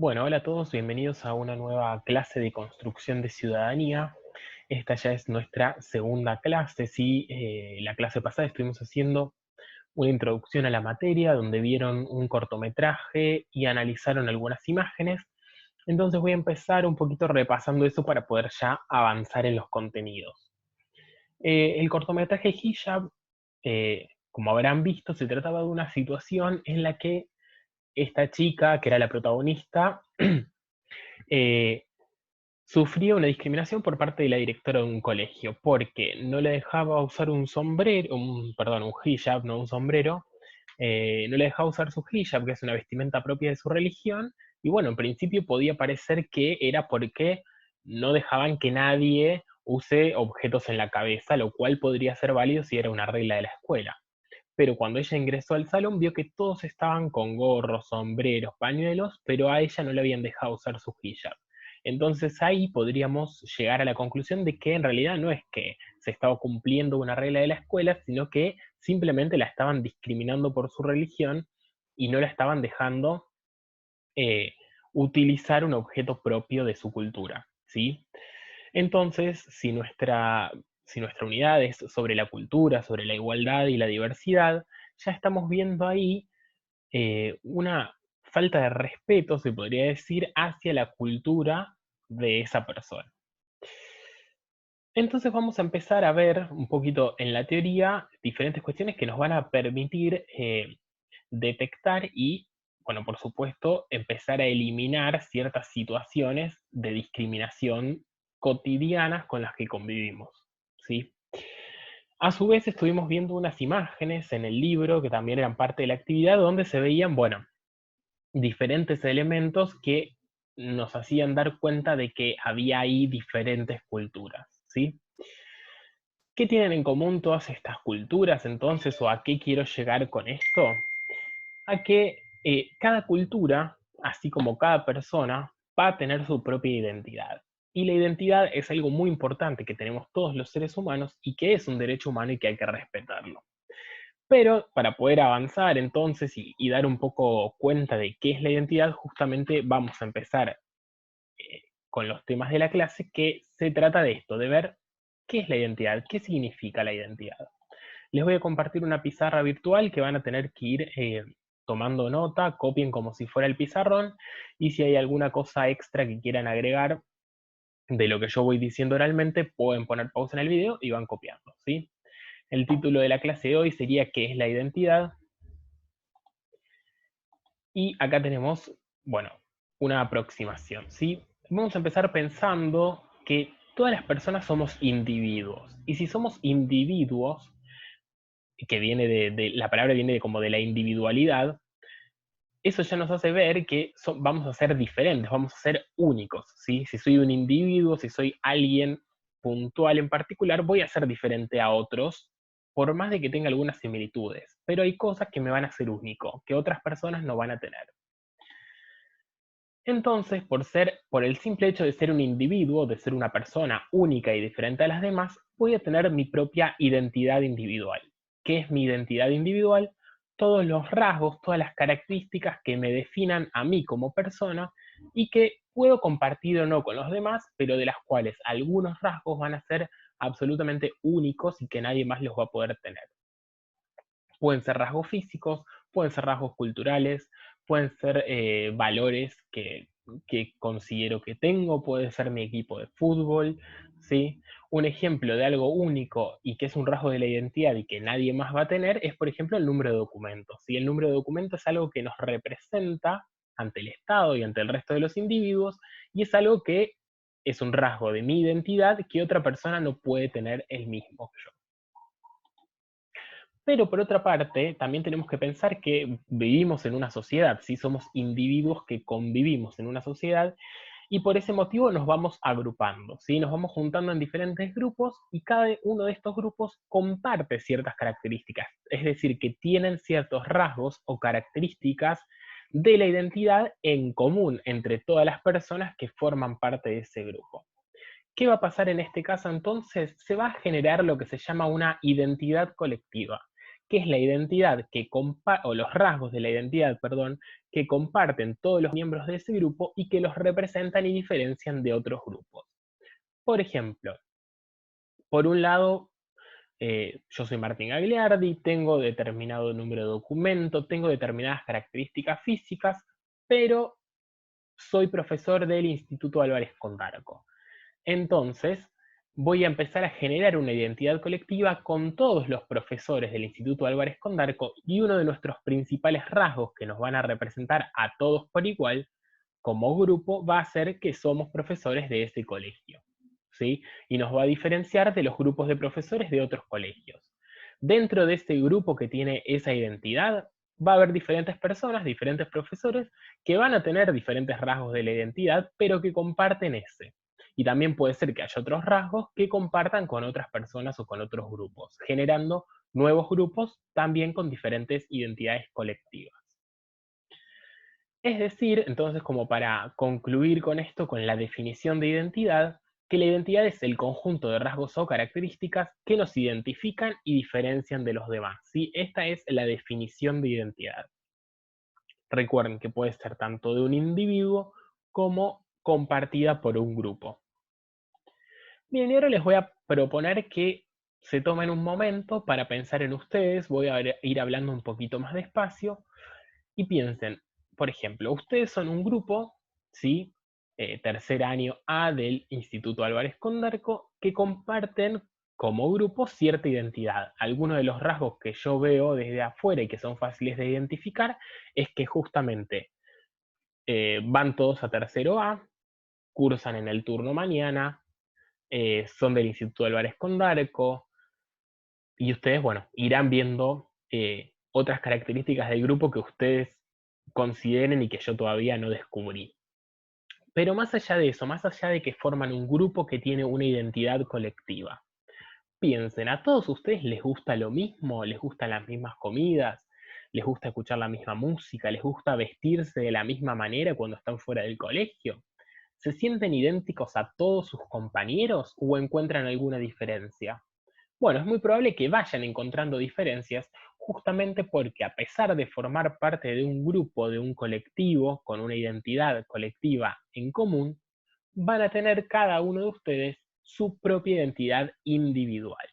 Bueno, hola a todos, bienvenidos a una nueva clase de construcción de ciudadanía. Esta ya es nuestra segunda clase, ¿sí? La clase pasada estuvimos haciendo una introducción a la materia, donde vieron un cortometraje y analizaron algunas imágenes. Entonces voy a empezar un poquito repasando eso para poder ya avanzar en los contenidos. El cortometraje Hijab, como habrán visto, se trataba de una situación en la que esta chica, que era la protagonista, eh, sufría una discriminación por parte de la directora de un colegio, porque no le dejaba usar un sombrero, perdón, un hijab, no un sombrero, no le dejaba usar su hijab, que es una vestimenta propia de su religión, y bueno, en principio podía parecer que era porque no dejaban que nadie use objetos en la cabeza, lo cual podría ser válido si era una regla de la escuela. Pero cuando ella ingresó al salón vio que todos estaban con gorros, sombreros, pañuelos, pero a ella no le habían dejado usar su hijab. Entonces ahí podríamos llegar a la conclusión de que en realidad no es que se estaba cumpliendo una regla de la escuela, sino que simplemente la estaban discriminando por su religión y no la estaban dejando eh, utilizar un objeto propio de su cultura, ¿sí? Entonces, si nuestra unidad es sobre la cultura, sobre la igualdad y la diversidad, ya estamos viendo ahí una falta de respeto, se podría decir, hacia la cultura de esa persona. Entonces vamos a empezar a ver un poquito en la teoría diferentes cuestiones que nos van a permitir detectar y, bueno, por supuesto, empezar a eliminar ciertas situaciones de discriminación cotidianas con las que convivimos, ¿sí? A su vez estuvimos viendo unas imágenes en el libro que también eran parte de la actividad donde se veían, bueno, diferentes elementos que nos hacían dar cuenta de que había ahí diferentes culturas, ¿sí? ¿Qué tienen en común todas estas culturas entonces o a qué quiero llegar con esto? A que cada cultura, así como cada persona, va a tener su propia identidad. Y la identidad es algo muy importante que tenemos todos los seres humanos y que es un derecho humano y que hay que respetarlo. Pero para poder avanzar entonces y dar un poco cuenta de qué es la identidad, justamente vamos a empezar con los temas de la clase, que se trata de esto, de ver qué es la identidad, qué significa la identidad. Les voy a compartir una pizarra virtual que van a tener que ir tomando nota, copien como si fuera el pizarrón, y si hay alguna cosa extra que quieran agregar de lo que yo voy diciendo oralmente, pueden poner pausa en el video y van copiando, ¿sí? El título de la clase de hoy sería ¿qué es la identidad? Y acá tenemos, bueno, una aproximación, ¿sí? Vamos a empezar pensando que todas las personas somos individuos. Y si somos individuos, que viene la palabra viene como de la individualidad, eso ya nos hace ver que vamos a ser diferentes, vamos a ser únicos, ¿sí? Si soy un individuo, si soy alguien puntual en particular, voy a ser diferente a otros, por más de que tenga algunas similitudes. Pero hay cosas que me van a hacer único, que otras personas no van a tener. Entonces, por el simple hecho de ser un individuo, de ser una persona única y diferente a las demás, voy a tener mi propia identidad individual. ¿Qué es mi identidad individual? Todos los rasgos, todas las características que me definan a mí como persona y que puedo compartir o no con los demás, pero de las cuales algunos rasgos van a ser absolutamente únicos y que nadie más los va a poder tener. Pueden ser rasgos físicos, pueden ser rasgos culturales, pueden ser valores que considero que tengo, puede ser mi equipo de fútbol, ¿sí? Un ejemplo de algo único y que es un rasgo de la identidad y que nadie más va a tener es, por ejemplo, el número de documentos. ¿Sí? El número de documentos es algo que nos representa ante el Estado y ante el resto de los individuos y es algo que es un rasgo de mi identidad que otra persona no puede tener el mismo que yo. Pero por otra parte, también tenemos que pensar que vivimos en una sociedad, ¿sí? Somos individuos que convivimos en una sociedad y por ese motivo nos vamos agrupando, ¿sí? Nos vamos juntando en diferentes grupos y cada uno de estos grupos comparte ciertas características, es decir, que tienen ciertos rasgos o características de la identidad en común entre todas las personas que forman parte de ese grupo. ¿Qué va a pasar en este caso entonces? Se va a generar lo que se llama una identidad colectiva. que es la identidad o los rasgos de la identidad, perdón, que comparten todos los miembros de ese grupo y que los representan y diferencian de otros grupos. Por ejemplo, por un lado, yo soy Martín Gagliardi, tengo determinado número de documento, tengo determinadas características físicas, pero soy profesor del Instituto Álvarez Condarco. Entonces, voy a empezar a generar una identidad colectiva con todos los profesores del Instituto Álvarez Condarco, y uno de nuestros principales rasgos que nos van a representar a todos por igual como grupo va a ser que somos profesores de ese colegio, ¿sí? Y nos va a diferenciar de los grupos de profesores de otros colegios. Dentro de este grupo que tiene esa identidad, va a haber diferentes personas, diferentes profesores, que van a tener diferentes rasgos de la identidad, pero que comparten ese. Y también puede ser que haya otros rasgos que compartan con otras personas o con otros grupos, generando nuevos grupos también con diferentes identidades colectivas. Es decir, entonces, como para concluir con esto, con la definición de identidad, que la identidad es el conjunto de rasgos o características que nos identifican y diferencian de los demás, ¿sí? Esta es la definición de identidad. Recuerden que puede ser tanto de un individuo como compartida por un grupo. Bien, y ahora les voy a proponer que se tomen un momento para pensar en ustedes. Voy a ir hablando un poquito más despacio y piensen, por ejemplo, ustedes son un grupo, ¿sí? Tercer año A del Instituto Álvarez Condarco, que comparten como grupo cierta identidad. Algunos de los rasgos que yo veo desde afuera y que son fáciles de identificar es que justamente van todos a tercero A, cursan en el turno mañana, son del Instituto Álvarez Condarco, y ustedes, bueno, irán viendo otras características del grupo que ustedes consideren y que yo todavía no descubrí. Pero más allá de eso, más allá de que forman un grupo que tiene una identidad colectiva, piensen, ¿a todos ustedes les gusta lo mismo? ¿Les gustan las mismas comidas? ¿Les gusta escuchar la misma música? ¿Les gusta vestirse de la misma manera cuando están fuera del colegio? ¿Se sienten idénticos a todos sus compañeros o encuentran alguna diferencia? Bueno, es muy probable que vayan encontrando diferencias justamente porque, a pesar de formar parte de un grupo, de un colectivo, con una identidad colectiva en común, van a tener cada uno de ustedes su propia identidad individual.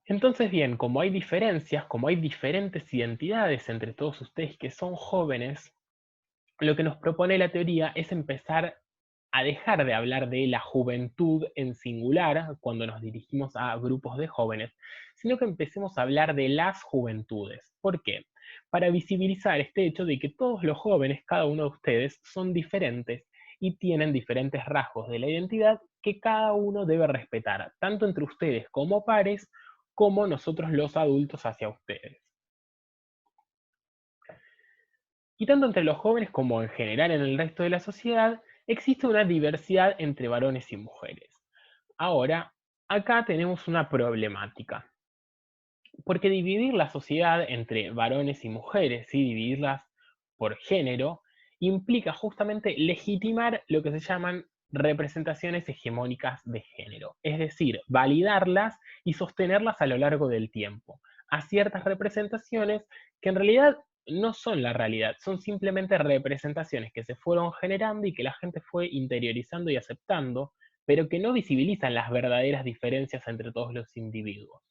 Entonces, bien, como hay diferencias, como hay diferentes identidades entre todos ustedes que son jóvenes, lo que nos propone la teoría es empezar a dejar de hablar de la juventud en singular cuando nos dirigimos a grupos de jóvenes, sino que empecemos a hablar de las juventudes. ¿Por qué? Para visibilizar este hecho de que todos los jóvenes, cada uno de ustedes, son diferentes y tienen diferentes rasgos de la identidad que cada uno debe respetar, tanto entre ustedes como pares, como nosotros los adultos hacia ustedes. Y tanto entre los jóvenes como en general en el resto de la sociedad, existe una diversidad entre varones y mujeres. Ahora, acá tenemos una problemática, porque dividir la sociedad entre varones y mujeres, ¿sí? Dividirlas por género, implica justamente legitimar lo que se llaman representaciones hegemónicas de género, es decir, validarlas y sostenerlas a lo largo del tiempo, a ciertas representaciones que en realidad no son la realidad, son simplemente representaciones que se fueron generando y que la gente fue interiorizando y aceptando, pero que no visibilizan las verdaderas diferencias entre todos los individuos.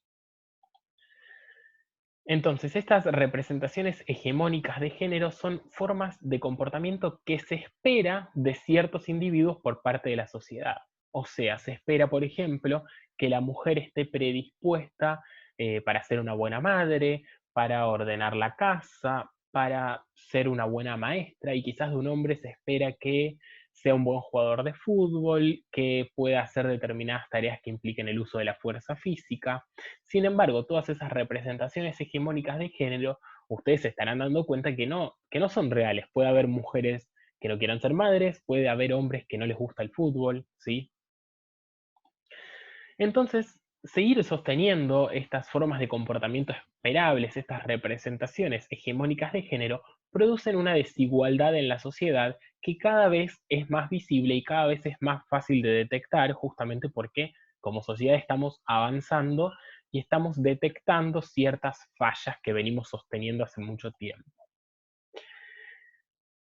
Entonces, estas representaciones hegemónicas de género son formas de comportamiento que se espera de ciertos individuos por parte de la sociedad. O sea, se espera, por ejemplo, que la mujer esté predispuesta para ser una buena madre, para ordenar la casa, para ser una buena maestra, y quizás de un hombre se espera que sea un buen jugador de fútbol, que pueda hacer determinadas tareas que impliquen el uso de la fuerza física. Sin embargo, todas esas representaciones hegemónicas de género, ustedes se estarán dando cuenta que no son reales. Puede haber mujeres que no quieran ser madres, puede haber hombres que no les gusta el fútbol, ¿sí? Entonces, seguir sosteniendo estas formas de comportamiento esperables, estas representaciones hegemónicas de género, producen una desigualdad en la sociedad que cada vez es más visible y cada vez es más fácil de detectar, justamente porque como sociedad estamos avanzando y estamos detectando ciertas fallas que venimos sosteniendo hace mucho tiempo.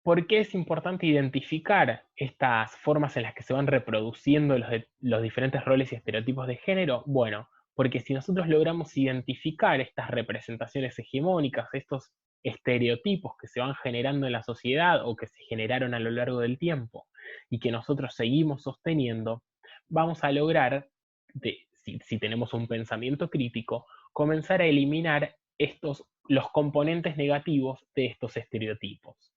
¿Por qué es importante identificar estas formas en las que se van reproduciendo los diferentes roles y estereotipos de género? Bueno, porque si nosotros logramos identificar estas representaciones hegemónicas, estos estereotipos que se van generando en la sociedad o que se generaron a lo largo del tiempo y que nosotros seguimos sosteniendo, vamos a lograr, si tenemos un pensamiento crítico, comenzar a eliminar los componentes negativos de estos estereotipos.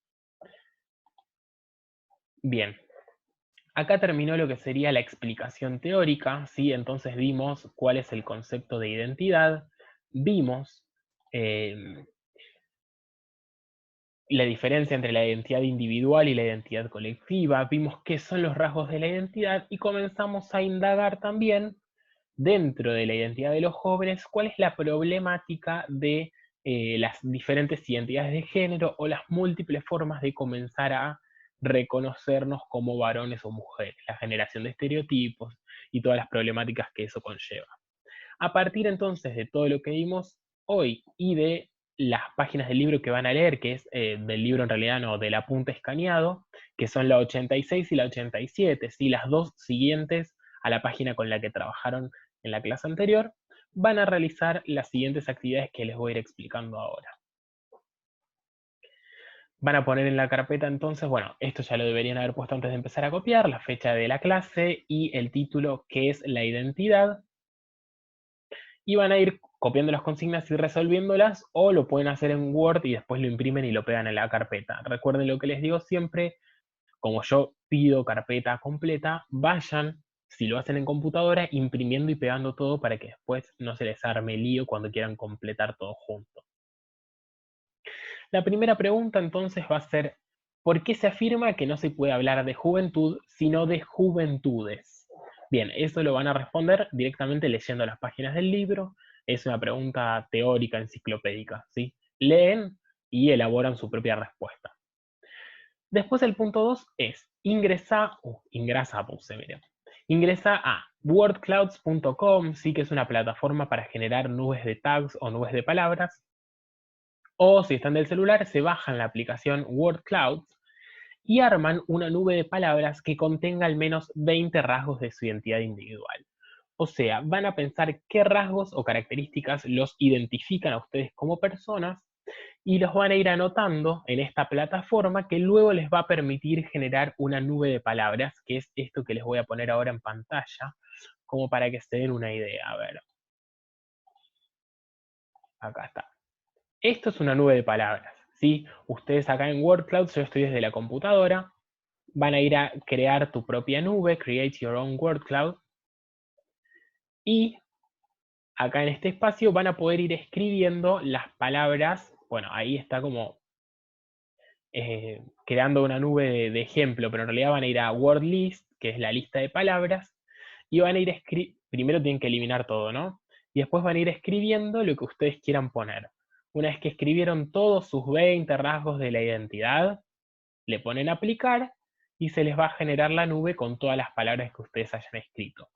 Bien, acá terminó lo que sería la explicación teórica, ¿sí? Entonces vimos cuál es el concepto de identidad, vimos eh, la diferencia entre la identidad individual y la identidad colectiva, vimos qué son los rasgos de la identidad y comenzamos a indagar también dentro de la identidad de los jóvenes cuál es la problemática de las diferentes identidades de género o las múltiples formas de comenzar a reconocernos como varones o mujeres, la generación de estereotipos y todas las problemáticas que eso conlleva. A partir entonces de todo lo que vimos hoy y de las páginas del libro que van a leer, que es del libro en realidad no, del apunte escaneado, que son la 86 y la 87, ¿sí? Las dos siguientes a la página con la que trabajaron en la clase anterior, van a realizar las siguientes actividades que les voy a ir explicando ahora. Van a poner en la carpeta entonces, bueno, esto ya lo deberían haber puesto antes de empezar a copiar, la fecha de la clase y el título que es la identidad, y van a ir copiando las consignas y resolviéndolas, o lo pueden hacer en Word y después lo imprimen y lo pegan en la carpeta. Recuerden lo que les digo siempre, como yo pido carpeta completa, vayan, si lo hacen en computadora, imprimiendo y pegando todo para que después no se les arme lío cuando quieran completar todo junto. La primera pregunta entonces va a ser, ¿por qué se afirma que no se puede hablar de juventud, sino de juventudes? Bien, eso lo van a responder directamente leyendo las páginas del libro. Es una pregunta teórica, enciclopédica, ¿sí? Leen y elaboran su propia respuesta. Después el punto 2 es ingresa a wordclouds.com, sí, que es una plataforma para generar nubes de tags o nubes de palabras. O si están del celular, se bajan la aplicación WordClouds y arman una nube de palabras que contenga al menos 20 rasgos de su identidad individual. O sea, van a pensar qué rasgos o características los identifican a ustedes como personas y los van a ir anotando en esta plataforma que luego les va a permitir generar una nube de palabras, que es esto que les voy a poner ahora en pantalla, como para que se den una idea. A ver, acá está. Esto es una nube de palabras, ¿sí? Ustedes acá en WordCloud, yo estoy desde la computadora, van a ir a crear tu propia nube, create your own WordCloud, y acá en este espacio van a poder ir escribiendo las palabras, bueno, ahí está como creando una nube de ejemplo, pero en realidad van a ir a WordList, que es la lista de palabras, y van a ir primero tienen que eliminar todo, ¿no? Y después van a ir escribiendo lo que ustedes quieran poner. Una vez que escribieron todos sus 20 rasgos de la identidad, le ponen aplicar y se les va a generar la nube con todas las palabras que ustedes hayan escrito.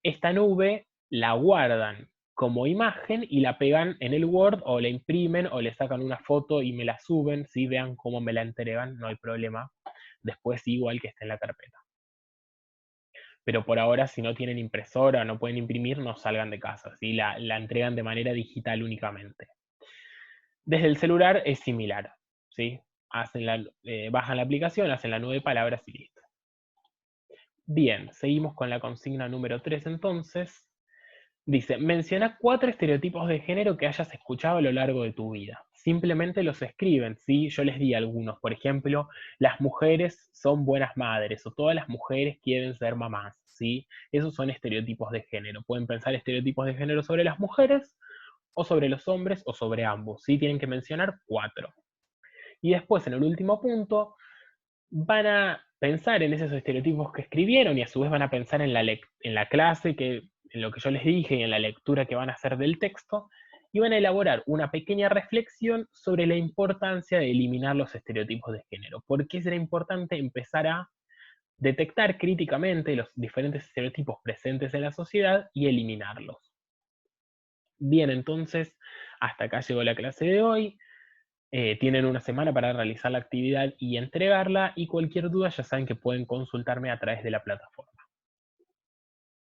Esta nube la guardan como imagen y la pegan en el Word o la imprimen o le sacan una foto y me la suben, ¿sí? Vean cómo me la entregan, no hay problema. Después igual que esté en la carpeta. Pero por ahora, si no tienen impresora o no pueden imprimir, no salgan de casa, ¿sí? La entregan de manera digital únicamente. Desde el celular es similar, ¿sí? Bajan la aplicación, hacen la nube de palabras y listo. Bien, seguimos con la consigna número 3 entonces. Dice, menciona 4 estereotipos de género que hayas escuchado a lo largo de tu vida. Simplemente los escriben, ¿sí? Yo les di algunos. Por ejemplo, las mujeres son buenas madres o todas las mujeres quieren ser mamás, ¿sí? Esos son estereotipos de género. Pueden pensar estereotipos de género sobre las mujeres o sobre los hombres o sobre ambos, ¿sí? Tienen que mencionar 4. Y después, en el último punto, van a pensar en esos estereotipos que escribieron y a su vez van a pensar en la clase, en lo que yo les dije y en la lectura que van a hacer del texto, y van a elaborar una pequeña reflexión sobre la importancia de eliminar los estereotipos de género. ¿Por qué será importante empezar a detectar críticamente los diferentes estereotipos presentes en la sociedad y eliminarlos? Bien, entonces, hasta acá llegó la clase de hoy. Tienen una semana para realizar la actividad y entregarla, y cualquier duda ya saben que pueden consultarme a través de la plataforma.